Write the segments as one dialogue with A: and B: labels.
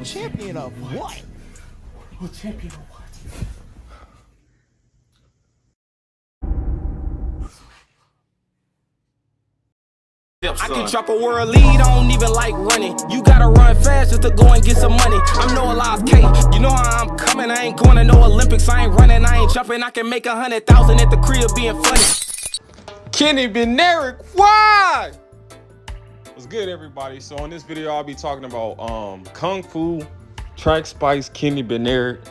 A: Champion of what?
B: Champion of what?
C: I can drop a world lead, I don't even like running. You gotta run fast just to go and get some money. I'm Noah Lyles K, you know how I'm coming. I ain't going to no Olympics, I ain't running, I ain't jumping. I can make 100,000 at the crib being funny.
B: Kenny Bednarak, why? What's good, everybody? So in this video, I'll be talking about Kung Fu Track Spice. Kenny Bednarak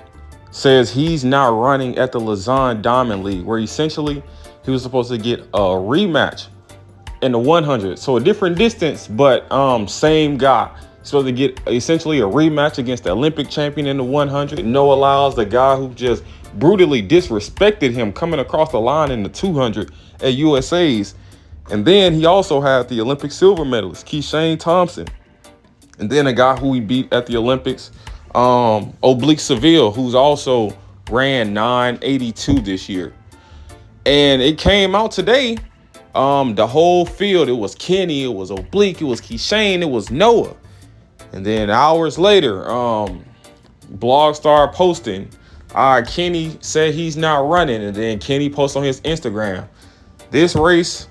B: says he's not running at the Lausanne Diamond League, where essentially he was supposed to get a rematch in the 100. So a different distance, but same guy. He's supposed to get essentially a rematch against the Olympic champion in the 100. Noah Lyles, the guy who just brutally disrespected him coming across the line in the 200 at USA's. And then he also had the Olympic silver medalist, Keishane Thompson. And then a guy who he beat at the Olympics, Oblique Seville, who's also ran 9:82 this year. And it came out today, the whole field, it was Kenny, it was Oblique, it was Keishane, it was Noah. And then hours later, blog started posting, Kenny said he's not running. And then Kenny posts on his Instagram, this race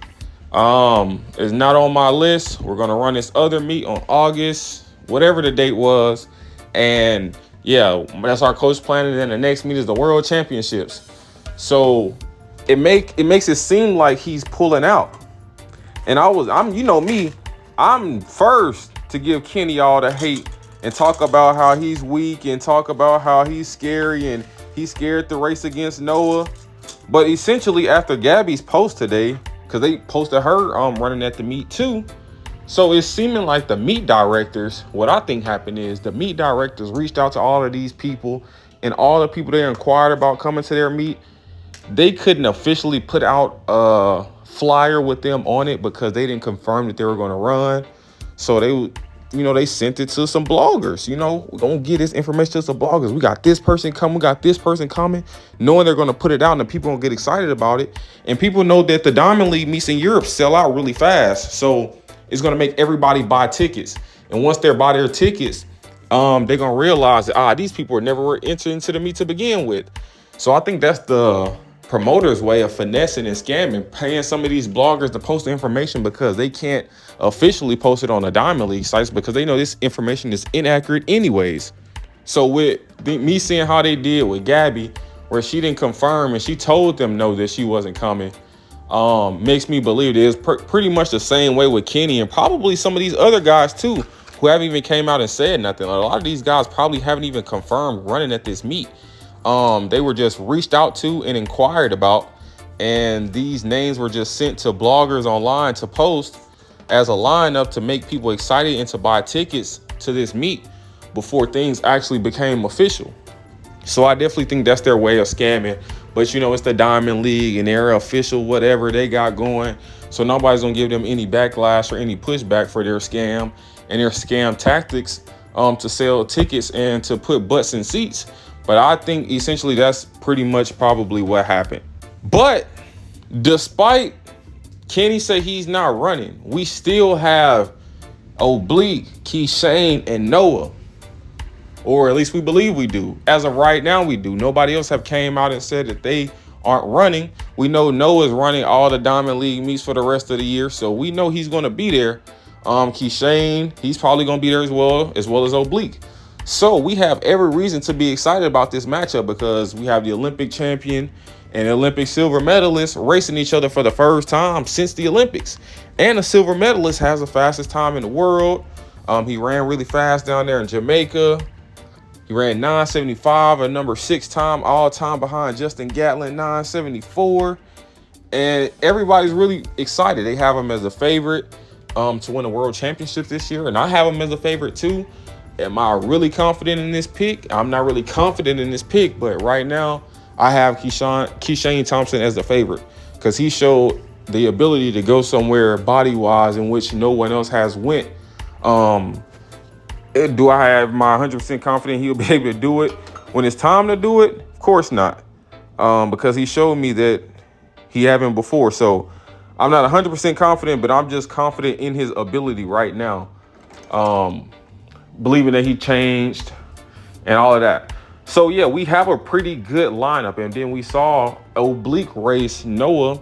B: is not on my list. We're gonna run this other meet on August, whatever the date was. And yeah, that's our coach planning. And the next meet is the World Championships. So it makes it seem like he's pulling out. And you know me, I'm first to give Kenny all the hate and talk about how he's weak and talk about how he's scary and he's scared to race against Noah. But essentially after Gabby's post today, because they posted her running at the meet too. So it's seeming like the meet directors, what I think happened is the meet directors reached out to all of these people, and all the people they inquired about coming to their meet, they couldn't officially put out a flyer with them on it because they didn't confirm that they were going to run. So they sent it to some bloggers. We don't get this information to some bloggers. We got this person coming, we got this person coming, knowing they're going to put it out and the people going to get excited about it. And people know that the Diamond League meets in Europe sell out really fast. So it's going to make everybody buy tickets. And once they buy their tickets, they're going to realize that, these people were never entered into the meet to begin with. So I think that's the promoters' way of finessing and scamming, paying some of these bloggers to post the information because they can't officially post it on the Diamond League sites because they know this information is inaccurate anyways. So with me seeing how they did with Gabby, where she didn't confirm and she told them no that she wasn't coming, makes me believe it is pretty much the same way with Kenny and probably some of these other guys too, who haven't even came out and said nothing. A lot of these guys probably haven't even confirmed running at this meet. They were just reached out to and inquired about, and these names were just sent to bloggers online to post as a lineup to make people excited and to buy tickets to this meet before things actually became official. So I definitely think that's their way of scamming. But it's the Diamond League and they're official, whatever they got going. So nobody's gonna give them any backlash or any pushback for their scam and their scam tactics to sell tickets and to put butts in seats. But I think essentially that's pretty much probably what happened. But despite Kenny say he's not running, we still have Oblique, Keishane, and Noah. Or at least we believe we do. As of right now, we do. Nobody else have came out and said that they aren't running. We know Noah's running all the Diamond League meets for the rest of the year, so we know he's going to be there. Keishane, he's probably going to be there as well as Oblique. So we have every reason to be excited about this matchup because we have the Olympic champion and Olympic silver medalist racing each other for the first time since the Olympics. And the silver medalist has the fastest time in the world. He ran really fast down there in Jamaica. He ran 9:75, a number 6 time all time behind Justin Gatlin, 9:74. And everybody's really excited. They have him as a favorite to win the World Championships this year. And I have him as a favorite too. Am I really confident in this pick? I'm not really confident in this pick, but right now I have Keishane Thompson as the favorite because he showed the ability to go somewhere body-wise in which no one else has went. Do I have my 100% confidence he'll be able to do it when it's time to do it? Of course not, because he showed me that he haven't before. So I'm not 100% confident, but I'm just confident in his ability right now. believing that he changed and all of that. So yeah, we have a pretty good lineup. And then we saw Oblique race Noah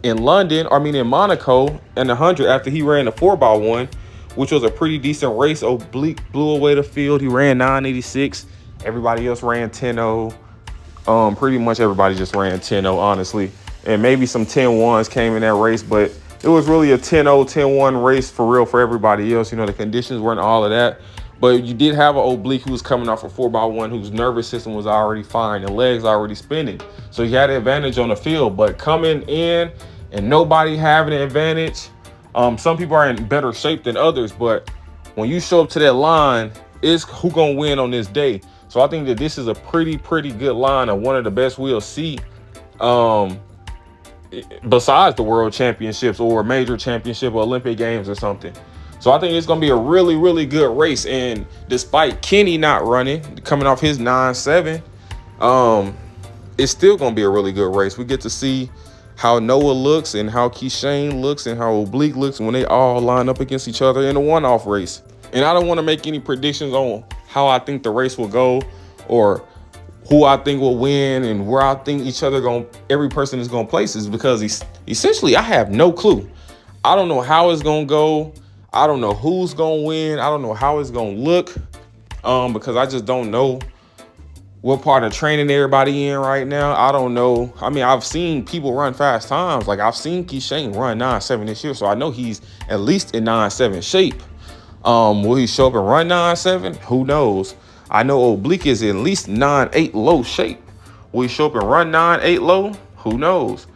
B: in Monaco in the 100 after he ran the 4x1, which was a pretty decent race. Oblique blew away the field. He ran 986. Everybody else ran 10.0. Pretty much everybody just ran 10.0, honestly. And maybe some 10.1s came in that race, but it was really a 10.0, 10.1 race for real for everybody else. You know, the conditions weren't all of that. But you did have an Oblique who was coming off a 4x1 whose nervous system was already fine and legs already spinning. So he had an advantage on the field. But coming in and nobody having an advantage, some people are in better shape than others. But when you show up to that line, it's who gonna win on this day. So I think that this is a pretty good line of one of the best we'll see besides the World Championships or a major championship or Olympic Games or something. So I think it's going to be a really good race. And despite Kenny not running, coming off his 9.7, it's still going to be a really good race. We get to see how Noah looks and how Keishane looks and how Oblique looks when they all line up against each other in a one-off race. And I don't want to make any predictions on how I think the race will go or who I think will win and where I think every person is going to place, is because essentially I have no clue. I don't know how it's going to go. I don't know who's going to win. I don't know how it's going to look because I just don't know what part of training everybody in right now. I don't know. I mean, I've seen people run fast times. Like I've seen Keishane run 9.7 this year, so I know he's at least in 9.7 shape. Will he show up and run 9.7? Who knows? I know Oblique is at least 9.8 low shape. Will he show up and run 9.8 low? Who knows?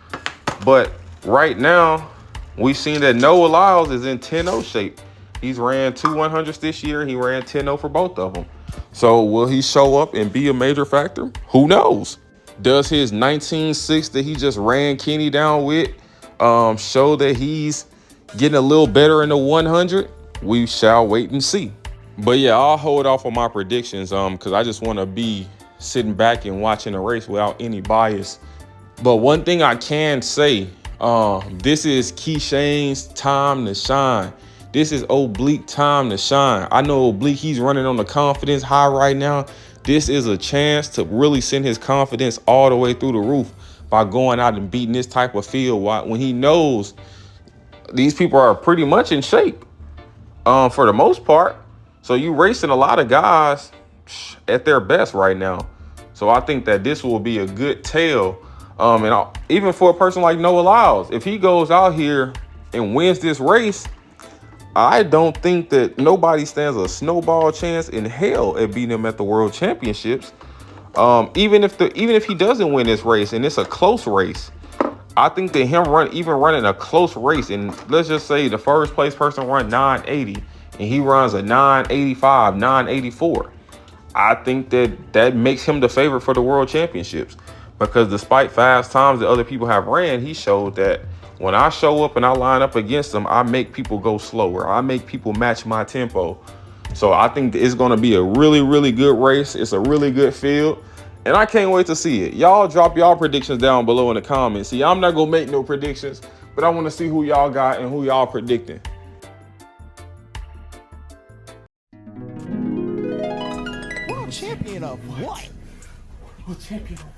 B: But right now, we've seen that Noah Lyles is in 10.0 shape. He's ran 2 100s this year. He ran 10.0 for both of them. So will he show up and be a major factor? Who knows? Does his 19.6 that he just ran Kenny down with show that he's getting a little better in the 100? We shall wait and see. But yeah, I'll hold off on my predictions because I just want to be sitting back and watching the race without any bias. But one thing I can say, this is Keishane's time to shine. This is Oblique time to shine. I know Oblique, he's running on the confidence high right now. This is a chance to really send his confidence all the way through the roof by going out and beating this type of field when he knows these people are pretty much in shape for the most part. So you racing a lot of guys at their best right now. So I think that this will be a good tell. Even for a person like Noah Lyles, if he goes out here and wins this race, I don't think that nobody stands a snowball chance in hell at beating him at the World Championships. Even if he doesn't win this race and it's a close race, I think that him running a close race, and let's just say the first place person run 9.80 and he runs a 9.85, 9.84. I think that makes him the favorite for the World Championships, because despite fast times that other people have ran, he showed that when I show up and I line up against them, I make people go slower. I make people match my tempo. So I think it's going to be a really good race. It's a really good field, and I can't wait to see it. Y'all drop y'all predictions down below in the comments. See, I'm not going to make no predictions, but I want to see who y'all got and who y'all predicting.
A: World champion of what?
B: World champion of what?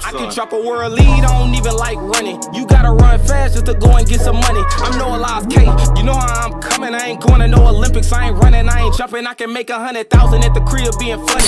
C: I can drop a world lead, I don't even like running. You gotta run fast just to go and get some money. I'm Noah Lyles K, you know how I'm coming. I ain't going to no Olympics, I ain't running, I ain't jumping. I can make 100,000 at the crib being funny.